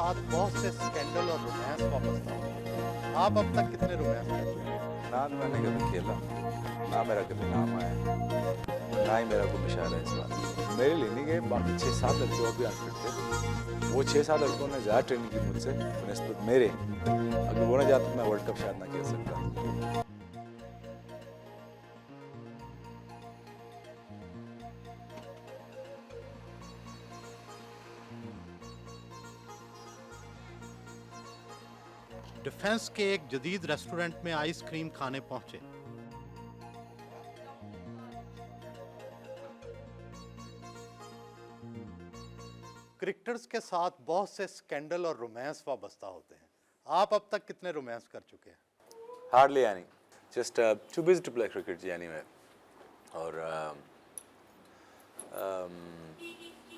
साथ बहुत से स्कैंडल और रोमांस वाबस्ता हुए। आप अब तक कितने रोमांस कर चुके हैं? ना तो मैंने कभी खेला, ना मेरा कभी नाम आया, ना ही मेरा कोई इशारा है इस बात में। मेरे लिए नहीं गए, बाकी 6-7 लड़के और भी अनफिट थे। वो 6-7 लड़कों ने ज़्यादा ट्रेनिंग की मुझसे बनस्पत मेरे। अगर वो ना जाते तो मैं वर्ल्ड कप शायद ना खेल सकता। डिफेंस के एक जदीद रेस्टोरेंट में आइसक्रीम खाने पहुंचे। क्रिकेटर्स के साथ बहुत से स्कैंडल और रोमांस वाबस्ता होते हैं। आप अब तक कितने रोमांस कर चुके हैं? Hardly any. Just too busy to play cricket जी anyway. और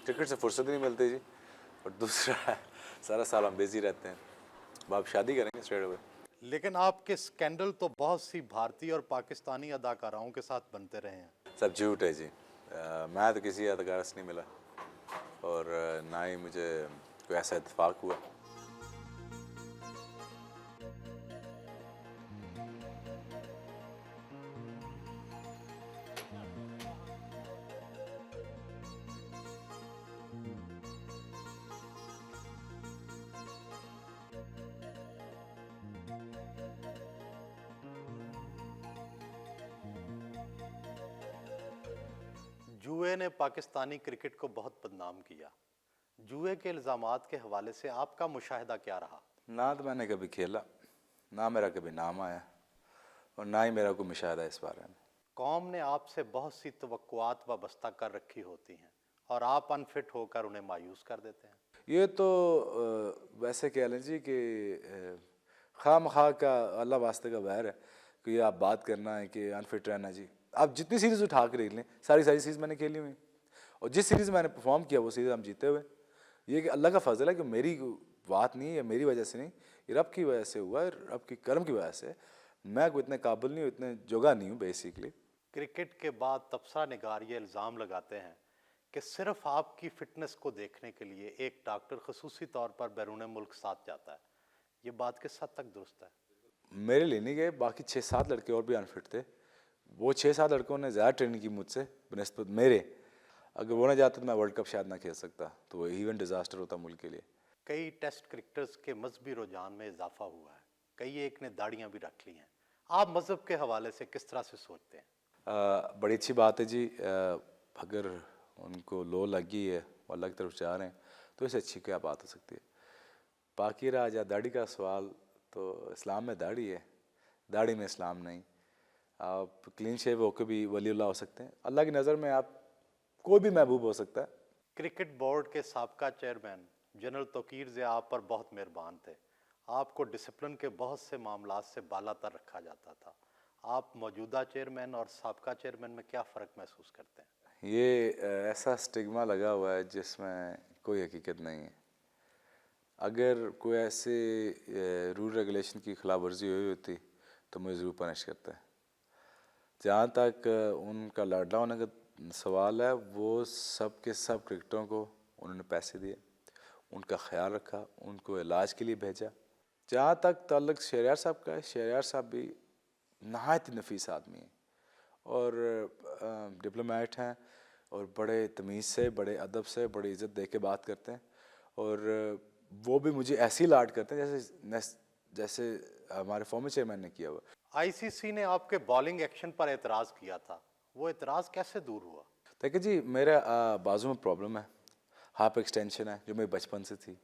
क्रिकेट से फुर्सत ही नहीं मिलती जी। और दूसरा सारा साल हम बिजी रहते हैं। अब आप शादी करेंगे स्ट्रेट अवे। लेकिन आपके स्कैंडल तो बहुत सी भारतीय और पाकिस्तानी अदाकाराओं के साथ बनते रहे हैं। सब झूठ है जी। मैं तो किसी अदाकारा से नहीं मिला और ना ही मुझे कोई ऐसा इत्तेफाक हुआ। जुए ने पाकिस्तानी क्रिकेट को बहुत बदनाम किया। जुए के इल्जामात के हवाले से आपका मुशाहिदा क्या रहा? ना तो मैंने कभी खेला, ना मेरा कभी नाम आया और ना ही मेरा कोई मुशाहिदा इस बारे में। कौम ने आपसे बहुत सी तवक्कुआत वाबस्ता कर रखी होती हैं और आप अनफिट होकर उन्हें मायूस कर देते हैं। ये तो वैसे कह लें जी कि खामखा का अल्लाह वास्ते का वैर है कि ये आप बात करना है कि अनफिट रहना जी। आप जितनी सीरीज़ उठा कर देख लें, सारी सारी सीरीज़ मैंने खेली हुई और जिस सीरीज़ मैंने परफॉर्म किया वो सीरीज़ हम जीते हुए। ये कि अल्लाह का फजल है कि मेरी बात नहीं है, मेरी वजह से नहीं, ये रब की वजह से हुआ है, रब की करम की वजह से। मैं कोई इतने काबिल नहीं हूँ, इतने जोगा नहीं हूँ बेसिकली। क्रिकेट के बाद तबसरा निगार ये इल्ज़ाम लगाते हैं कि सिर्फ आपकी फ़िटनेस को देखने के लिए एक डॉक्टर खसूसी तौर पर बैरून मुल्क साथ जाता है। ये बात किस हद तक दुरुस्त है? मेरे लिए नहीं गए, बाकी 6-7 लड़के और भी अनफिट थे। वो 6-7 लड़कों ने ज़्यादा ट्रेनिंग की मुझसे बनस्पत मेरे। अगर वो ना जाते तो मैं वर्ल्ड कप शायद ना खेल सकता, तो वो इवन डिज़ास्टर होता मुल्क के लिए। कई टेस्ट क्रिकेटर्स के मजहबी रुझान में इजाफा हुआ है। कई एक ने दाढ़ियाँ भी रख ली हैं। आप मजहब के हवाले से किस तरह से सोचते हैं? बड़ी अच्छी बात है जी। अगर उनको लो लगी है और अल्लाह की तरफ जा रहे हैं तो इससे अच्छी क्या बात हो सकती है। बाकी रहा जा दाढ़ी का सवाल, तो इस्लाम में दाढ़ी है, दाढ़ी में इस्लाम नहीं। आप क्लीन शेव होकर भी वलीउल्लाह हो सकते हैं। अल्लाह की नज़र में आप कोई भी महबूब हो सकता है। क्रिकेट बोर्ड के साबका चेयरमैन जनरल तौकीर ज़िया आप पर बहुत मेहरबान थे। आपको डिसिप्लिन के बहुत से मामलात से बालातर रखा जाता था। आप मौजूदा चेयरमैन और साबका चेयरमैन में क्या फ़र्क महसूस करते हैं? ये ऐसा स्टिग्मा लगा हुआ है जिसमें कोई हकीकत नहीं है। अगर कोई ऐसे रूल रेगुलेशन की खिलाफ वर्जी हुई होती तो मुझे ज़रूर पनिश करता है। जहाँ तक उनका लाडला होने का सवाल है, वो सब के सब क्रिकेटरों को उन्होंने पैसे दिए, उनका ख्याल रखा, उनको इलाज के लिए भेजा। जहाँ तक ताल्लुक़ शहरयार साहब का है, शहरयार साहब भी नहायत नफीस आदमी हैं और डिप्लोमेट हैं और बड़े तमीज़ से, बड़े अदब से, बड़ी इज़्ज़त दे के बात करते हैं। और वो भी मुझे ऐसे ही लाड करते हैं जैसे हमारे फॉर्मर चेयरमैन ने किया हुआ। आईसीसी ने आपके बॉलिंग एक्शन पर एतराज़ किया था। वो एतराज़ कैसे दूर हुआ? देखिए जी, मेरे बाजू में प्रॉब्लम है, हाफ एक्सटेंशन है जो मेरे बचपन से थी।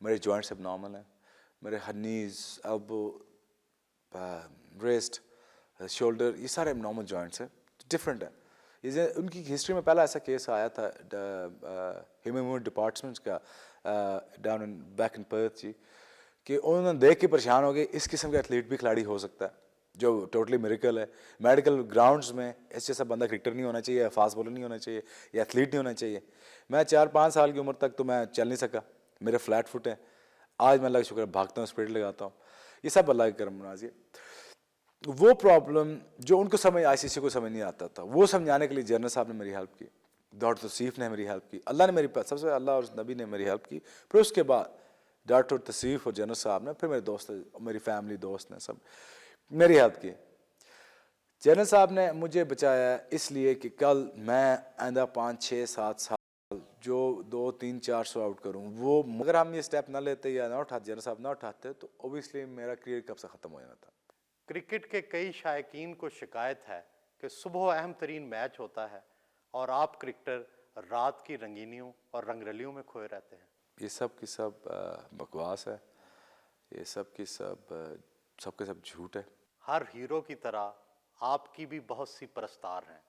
मेरे जॉइंट्स अब नॉर्मल हैं, मेरे हनीज़, एल्बो, रेस्ट, शोल्डर, ये सारे नॉर्मल जॉइंट्स हैं, डिफरेंट है। ये उनकी हिस्ट्री में पहला ऐसा केस आया था ह्यूमन मूवमेंट डिपार्टमेंट का down in back in Perth ji, कि उन्होंने देख के परेशान हो गए इस किस्म का एथलीट भी खिलाड़ी हो सकता है, जो टोटली मिरेकल है। मेडिकल ग्राउंड्स में इस जैसा बंदा क्रिकेटर नहीं होना चाहिए, फास्ट बॉलर नहीं होना चाहिए, या एथलीट नहीं होना चाहिए। मैं 4-5 साल की उम्र तक तो मैं चल नहीं सका, मेरे फ्लैट फुट है। आज मैं अल्लाह का शुक्र भागता हूँ, स्प्रिट लगाता हूँ, ये सब अल्लाह के करम नवाज़ी है। वो प्रॉब्लम जो उनको समझ आईसीसी को समझ नहीं आता था, वो समझाने के लिए जनरल साहब ने मेरी हेल्प की, डॉक्टर तौसीफ ने मेरी हेल्प की, अल्लाह ने मेरी सबसे अल्लाह और नबी ने मेरी हेल्प की। फिर उसके बाद डॉक्टर तसीफ और जनरल साहब ने, फिर मेरे दोस्त, मेरी फैमिली दोस्त ने सब मेरी हेल्प की। जनरल साहब ने मुझे बचाया इसलिए कि कल मैं आइंदा 5, 6, 7 साल जो 2, 3, 400 आउट करूं, वो मगर हम ये स्टेप ना लेते या ना उठाते, जनरल साहब ना उठाते, तो ओबियसली मेरा करियर कब से ख़त्म हो जाना था। क्रिकेट के कई शायकीन को शिकायत है कि सुबह अहम तरीन मैच होता है और आप क्रिकेटर रात की रंगीनियों और रंगरलियों में खोए रहते हैं। ये सब की सब बकवास है, ये सब की सब सबके सब झूठ है। हर हीरो की तरह आपकी भी बहुत सी परस्तार हैं,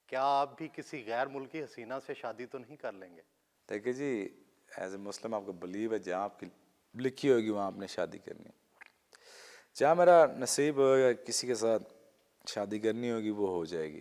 क्या आप भी किसी गैर मुल्की हसीना से शादी तो नहीं कर लेंगे? देखिए जी, एज ए मुस्लिम आपको बिलीव है, जहाँ आपकी लिखी होगी वहाँ आपने शादी करनी है। जहाँ मेरा नसीब होगा किसी के साथ शादी करनी होगी वो हो जाएगी।